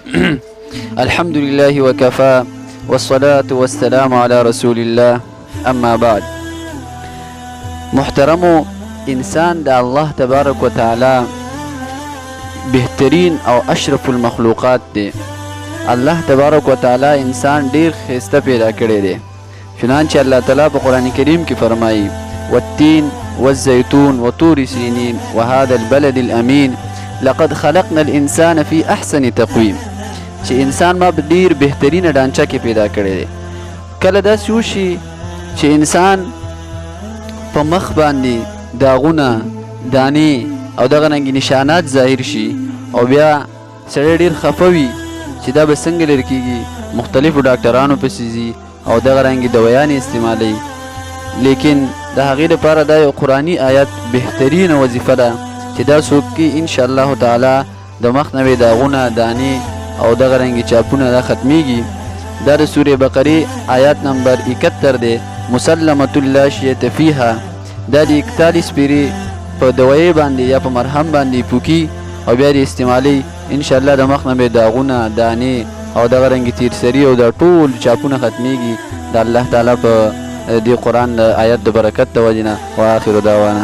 الحمد لله وكفى والصلاة والسلام على رسول الله اما بعد. محترمو، انسان د الله تبارک و تعالی بهترین او اشرف المخلوقات دی. الله تبارک و تعالی انسان ډیر خسته پیدا کړی دی. چنانچه الله تعالی په قرآن کریم کې فرمایي والتین والزیتون وطور سینین وهذا البلد الامین لقد خلقنا الانسان في احسن تقویم. چې انسان ما په ډیر بهترینه ډانچه کې پیدا کړی دی. کله داسې وشي چې انسان په مخ باندې داغونه، دانې او دغه رنګې نشانات ظاهر شي او بیا سړی ډیر خفه وي چې دا به څنګه لرې کېږي. مختلفو ډاکټرانو پسې ځي او دغه رنګې دوایانې استعمالوي. لیکن د هغې لپاره دا یو قرآني آیت بهترینه وظیفه ده چې دا څوک کې انشاءالله تعالی د مخ نه داغونه، دانې او دغه رنګې چاپونه دا ختمیږي. دا د سورې بقرې آیات نمبر 71 دی. مسلمة لا شیة فیها. دا د 41 پیرې په دوایې باندې یا په مرهم باندې پوکي او بیا د استعمالي. انشاءالله د مخ نه به داغونه، دانې او دغه رنګې تیرسري او دا ټول چاپونه ختمیږي د الله تعالی په دې قرآن آیت د برکت د وجې نه. واخر دعوانا